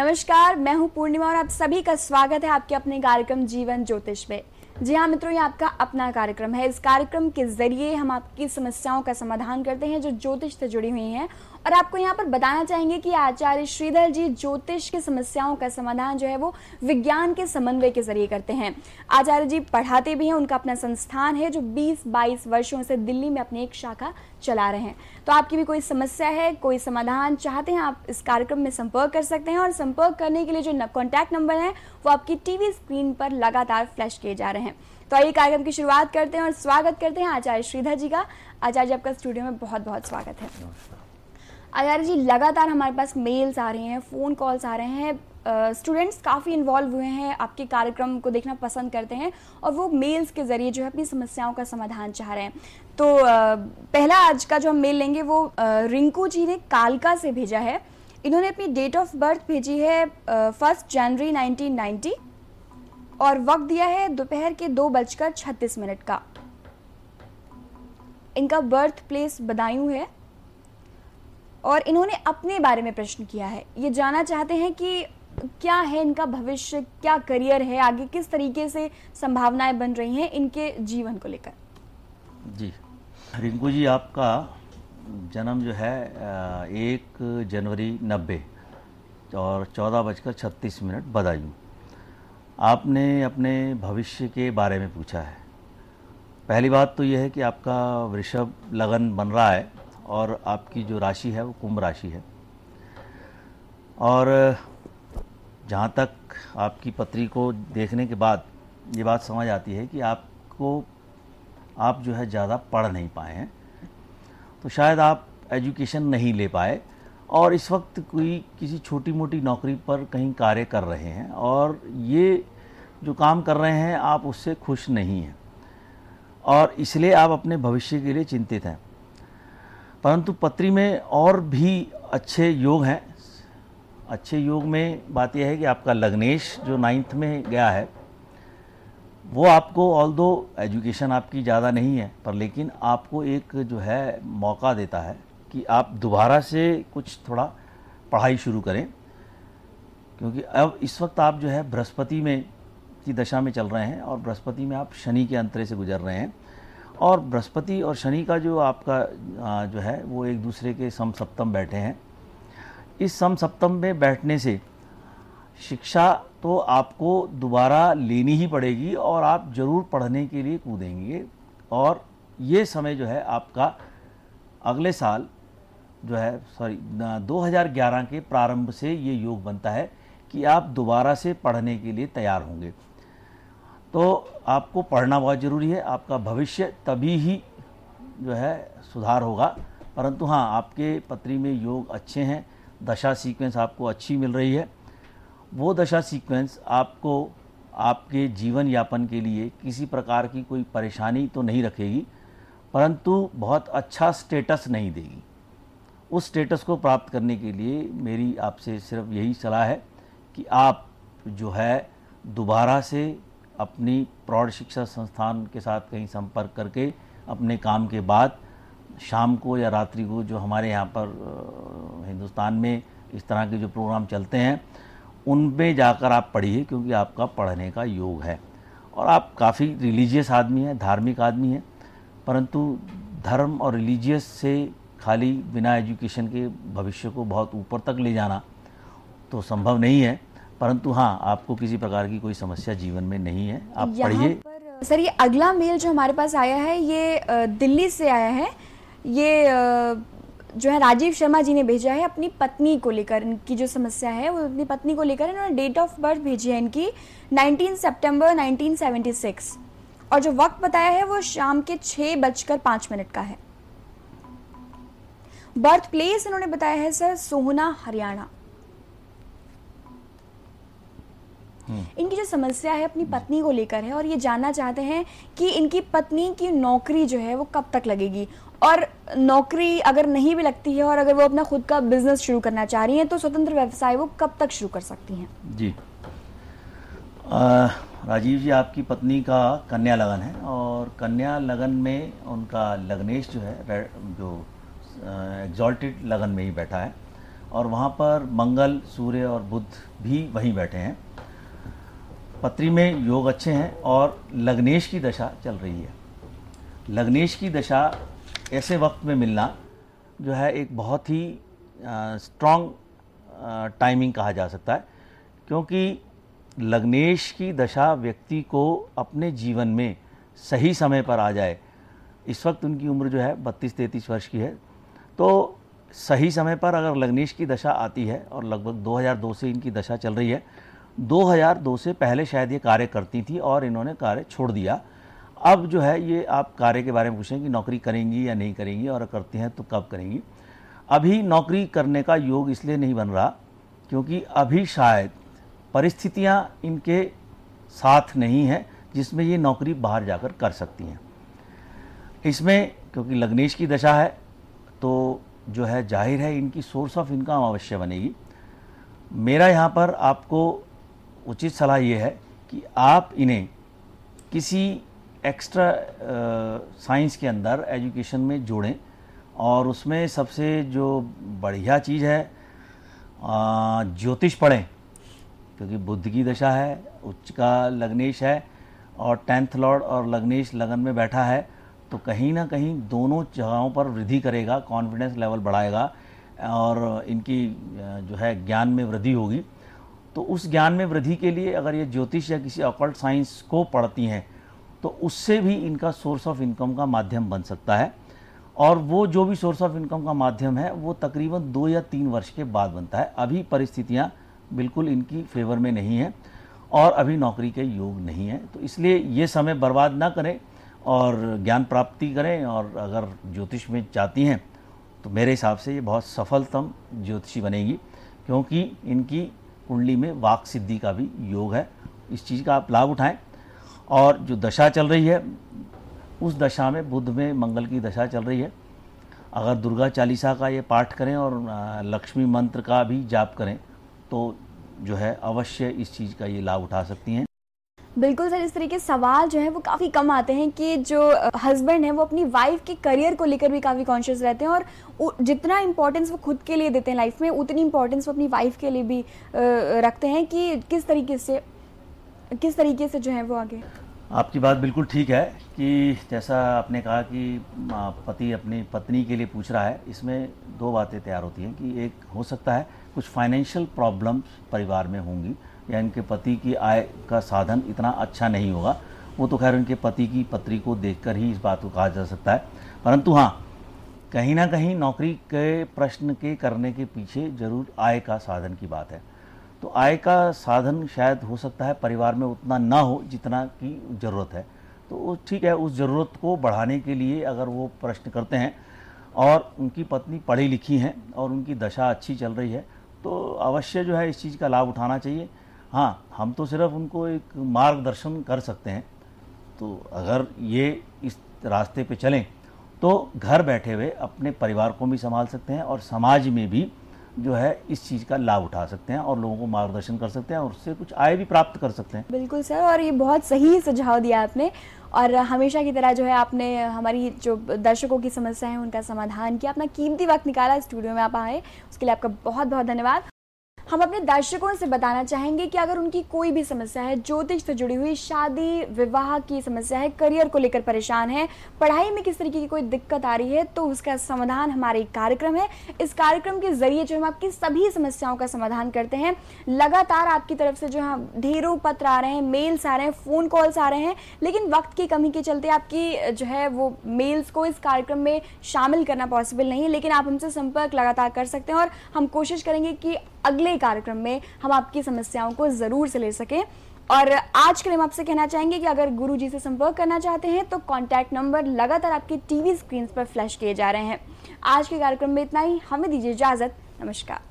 नमस्कार, मैं हूं पूर्णिमा और आप सभी का स्वागत है आपके अपने कार्यक्रम जीवन ज्योतिष में। जी हाँ मित्रों, ये आपका अपना कार्यक्रम है। इस कार्यक्रम के जरिए हम आपकी समस्याओं का समाधान करते हैं जो ज्योतिष से जुड़ी हुई हैं, और आपको यहाँ पर बताना चाहेंगे कि आचार्य श्रीधर जी ज्योतिष की समस्याओं का समाधान जो है वो विज्ञान के समन्वय के जरिए करते हैं। आचार्य जी पढ़ाते भी हैं, उनका अपना संस्थान है जो 20-22 वर्षों से दिल्ली में अपनी एक शाखा चला रहे हैं। तो आपकी भी कोई समस्या है, कोई समाधान चाहते हैं, आप इस कार्यक्रम में संपर्क कर सकते हैं। और संपर्क करने के लिए जो कॉन्टैक्ट नंबर है वो आपकी टीवी स्क्रीन पर लगातार फ्लैश किए जा रहे हैं। तो आइए कार्यक्रम की शुरुआत करते हैं और स्वागत करते हैं आचार्य श्रीधर जी का। आचार्य जी, आपका स्टूडियो में बहुत बहुत स्वागत है। आचार्य जी, लगातार हमारे पास मेल्स आ रहे हैं, फ़ोन कॉल्स आ रहे हैं, स्टूडेंट्स काफ़ी इन्वॉल्व हुए हैं, आपके कार्यक्रम को देखना पसंद करते हैं और वो मेल्स के ज़रिए जो है अपनी समस्याओं का समाधान चाह रहे हैं। तो पहला आज का जो हम मेल लेंगे वो रिंकू जी ने कालका से भेजा है। इन्होंने अपनी डेट ऑफ बर्थ भेजी है 1 जनवरी 1990 और वक्त दिया है दोपहर के 2:36 का। इनका बर्थ प्लेस बदायूं है और इन्होंने अपने बारे में प्रश्न किया है। ये जानना चाहते हैं कि क्या है इनका भविष्य, क्या करियर है, आगे किस तरीके से संभावनाएं बन रही हैं इनके जीवन को लेकर। जी रिंकू जी, आपका जन्म जो है 1 जनवरी 90 और 14:36 बदायूं। आपने अपने भविष्य के बारे में पूछा है। पहली बात तो यह है कि आपका वृषभ लगन बन रहा है और आपकी जो राशि है वो कुंभ राशि है। और जहाँ तक आपकी पत्री को देखने के बाद ये बात समझ आती है कि आप जो है ज़्यादा पढ़ नहीं पाए हैं, तो शायद आप एजुकेशन नहीं ले पाए और इस वक्त कोई किसी छोटी मोटी नौकरी पर कहीं कार्य कर रहे हैं और ये जो काम कर रहे हैं आप उससे खुश नहीं हैं और इसलिए आप अपने भविष्य के लिए चिंतित हैं। परंतु पत्री में और भी अच्छे योग हैं। अच्छे योग में बात यह है कि आपका लग्नेश जो 9th में गया है वो आपको, ऑल्दो एजुकेशन आपकी ज़्यादा नहीं है, पर लेकिन आपको एक जो है मौका देता है कि आप दोबारा से कुछ थोड़ा पढ़ाई शुरू करें, क्योंकि अब इस वक्त आप जो है बृहस्पति में की दशा में चल रहे हैं और बृहस्पति में आप शनि के अंतरे से गुजर रहे हैं और बृहस्पति और शनि का जो आपका जो है वो एक दूसरे के समसप्तम बैठे हैं। इस समसप्तम में बैठने से शिक्षा तो आपको दोबारा लेनी ही पड़ेगी और आप ज़रूर पढ़ने के लिए कूदेंगे। और ये समय जो है आपका अगले साल जो है 2011 के प्रारंभ से ये योग बनता है कि आप दोबारा से पढ़ने के लिए तैयार होंगे। तो आपको पढ़ना बहुत ज़रूरी है। आपका भविष्य तभी ही जो है सुधार होगा। परंतु हाँ, आपके पत्री में योग अच्छे हैं, दशा सीक्वेंस आपको अच्छी मिल रही है। वो दशा सीक्वेंस आपको आपके जीवन यापन के लिए किसी प्रकार की कोई परेशानी तो नहीं रखेगी, परंतु बहुत अच्छा स्टेटस नहीं देगी। उस स्टेटस को प्राप्त करने के लिए मेरी आपसे सिर्फ यही सलाह है कि आप जो है दोबारा से अपनी प्रौढ़ शिक्षा संस्थान के साथ कहीं संपर्क करके अपने काम के बाद शाम को या रात्रि को, जो हमारे यहाँ पर हिंदुस्तान में इस तरह के जो प्रोग्राम चलते हैं उनमें जाकर आप पढ़िए, क्योंकि आपका पढ़ने का योग है और आप काफ़ी रिलीजियस आदमी हैं, धार्मिक आदमी हैं। परंतु धर्म और रिलीजियस से खाली बिना एजुकेशन के भविष्य को बहुत ऊपर तक ले जाना तो संभव नहीं है। परंतु हाँ, आपको किसी प्रकार की कोई समस्या जीवन में नहीं है, आप पढ़िए। सर, ये अगला मेल जो हमारे पास आया है ये दिल्ली से आया है। ये जो है राजीव शर्मा जी ने भेजा है अपनी पत्नी को लेकर। इनकी जो समस्या है वो अपनी पत्नी को लेकर। इन्होंने डेट ऑफ बर्थ भेजी है इनकी 19 सितंबर 1976 और जो वक्त बताया है वो शाम के 6:05 का है। बर्थ प्लेस इन्होंने बताया है सर सोहना, हरियाणा। इनकी जो समस्या है अपनी पत्नी को लेकर है और ये जानना चाहते हैं कि इनकी पत्नी की नौकरी जो है वो कब तक लगेगी, और नौकरी अगर नहीं भी लगती है और अगर वो अपना खुद का बिजनेस शुरू करना चाह रही हैं तो स्वतंत्र व्यवसाय वो कब तक शुरू कर सकती हैं। जी राजीव जी, आपकी पत्नी का कन्या लगन है और कन्या लगन में उनका लग्नेश जो है जो एग्जॉल्टेड लगन में ही बैठा है और वहाँ पर मंगल, सूर्य और बुध भी वहीं बैठे हैं। पत्री में योग अच्छे हैं और लग्नेश की दशा चल रही है। लग्नेश की दशा ऐसे वक्त में मिलना जो है एक बहुत ही स्ट्रॉन्ग टाइमिंग कहा जा सकता है, क्योंकि लग्नेश की दशा व्यक्ति को अपने जीवन में सही समय पर आ जाए। इस वक्त उनकी उम्र जो है 32-33 वर्ष की है, तो सही समय पर अगर लग्नेश की दशा आती है और लगभग 2002 से इनकी दशा चल रही है। 2002 से पहले शायद ये कार्य करती थी और इन्होंने कार्य छोड़ दिया। अब जो है ये आप कार्य के बारे में पूछें कि नौकरी करेंगी या नहीं करेंगी, और करती हैं तो कब करेंगी। अभी नौकरी करने का योग इसलिए नहीं बन रहा क्योंकि अभी शायद परिस्थितियां इनके साथ नहीं है जिसमें ये नौकरी बाहर जाकर कर सकती हैं। इसमें क्योंकि लग्नेश की दशा है तो जो है जाहिर है इनकी सोर्स ऑफ इनकम अवश्य बनेगी। मेरा यहाँ पर आपको उचित सलाह ये है कि आप इन्हें किसी एक्स्ट्रा साइंस के अंदर एजुकेशन में जोड़ें, और उसमें सबसे जो बढ़िया चीज़ है ज्योतिष पढ़ें, क्योंकि बुध की दशा है, उच्च का लग्नेश है और 10th लॉर्ड और लग्नेश लगन में बैठा है, तो कहीं ना कहीं दोनों जगहों पर वृद्धि करेगा, कॉन्फिडेंस लेवल बढ़ाएगा और इनकी जो है ज्ञान में वृद्धि होगी। तो उस ज्ञान में वृद्धि के लिए अगर ये ज्योतिष या किसी ऑकल्ट साइंस को पढ़ती हैं तो उससे भी इनका सोर्स ऑफ इनकम का माध्यम बन सकता है, और वो जो भी सोर्स ऑफ इनकम का माध्यम है वो तकरीबन 2 या 3 वर्ष के बाद बनता है। अभी परिस्थितियाँ बिल्कुल इनकी फेवर में नहीं है और अभी नौकरी के योग नहीं है, तो इसलिए ये समय बर्बाद ना करें और ज्ञान प्राप्ति करें। और अगर ज्योतिष में चाहती हैं तो मेरे हिसाब से ये बहुत सफलतम ज्योतिषी बनेगी, क्योंकि इनकी कुंडली में वाक सिद्धि का भी योग है। इस चीज़ का आप लाभ उठाएं। और जो दशा चल रही है उस दशा में बुध में मंगल की दशा चल रही है। अगर दुर्गा चालीसा का ये पाठ करें और लक्ष्मी मंत्र का भी जाप करें तो जो है अवश्य इस चीज़ का ये लाभ उठा सकती हैं। बिल्कुल सर, इस तरीके सवाल जो है वो काफ़ी कम आते हैं कि जो हस्बैंड है वो अपनी वाइफ के करियर को लेकर भी काफ़ी कॉन्शियस रहते हैं, और जितना इम्पोर्टेंस वो खुद के लिए देते हैं लाइफ में उतनी इम्पोर्टेंस वो अपनी वाइफ के लिए भी रखते हैं कि किस तरीके से जो है वो आगे। आपकी बात बिल्कुल ठीक है कि जैसा आपने कहा कि पति अपनी पत्नी के लिए पूछ रहा है, इसमें 2 बातें तैयार होती हैं कि एक हो सकता है कुछ फाइनेंशियल प्रॉब्लम्स परिवार में होंगी या इनके पति की आय का साधन इतना अच्छा नहीं होगा। वो तो खैर उनके पति की पत्री को देखकर ही इस बात को कहा जा सकता है, परंतु हाँ, कहीं ना कहीं नौकरी के प्रश्न के करने के पीछे जरूर आय का साधन की बात है। तो आय का साधन शायद हो सकता है परिवार में उतना ना हो जितना की ज़रूरत है, तो ठीक है, उस ज़रूरत को बढ़ाने के लिए अगर वो प्रश्न करते हैं और उनकी पत्नी पढ़ी लिखी हैं और उनकी दशा अच्छी चल रही है तो अवश्य जो है इस चीज़ का लाभ उठाना चाहिए। हाँ, हम तो सिर्फ उनको एक मार्गदर्शन कर सकते हैं। तो अगर ये इस रास्ते पे चलें तो घर बैठे हुए अपने परिवार को भी संभाल सकते हैं और समाज में भी जो है इस चीज़ का लाभ उठा सकते हैं और लोगों को मार्गदर्शन कर सकते हैं और उससे कुछ आय भी प्राप्त कर सकते हैं। बिल्कुल सर, और ये बहुत सही सुझाव दिया आपने, और हमेशा की तरह जो है आपने हमारी जो दर्शकों की समस्या है उनका समाधान किया। अपना कीमती वक्त निकाला, स्टूडियो में आप आए, उसके लिए आपका बहुत बहुत धन्यवाद। हम अपने दर्शकों से बताना चाहेंगे कि अगर उनकी कोई भी समस्या है, ज्योतिष से जुड़ी हुई, शादी विवाह की समस्या है, करियर को लेकर परेशान है, पढ़ाई में किस तरीके की कोई दिक्कत आ रही है, तो उसका समाधान हमारे कार्यक्रम है। इस कार्यक्रम के जरिए जो हम आपकी सभी समस्याओं का समाधान करते हैं। लगातार आपकी तरफ से जो है ढेरों पत्र आ रहे हैं, मेल्स आ रहे हैं, फ़ोन कॉल्स आ रहे हैं, लेकिन वक्त की कमी के चलते आपकी जो है वो मेल्स को इस कार्यक्रम में शामिल करना पॉसिबल नहीं है, लेकिन आप हमसे संपर्क लगातार कर सकते हैं और हम कोशिश करेंगे कि अगले कार्यक्रम में हम आपकी समस्याओं को ज़रूर से ले सकें। और आज के लिए हम आपसे कहना चाहेंगे कि अगर गुरु जी से संपर्क करना चाहते हैं तो कॉन्टैक्ट नंबर लगातार आपकी टीवी स्क्रीन पर फ्लैश किए जा रहे हैं। आज के कार्यक्रम में इतना ही, हमें दीजिए इजाज़त। नमस्कार।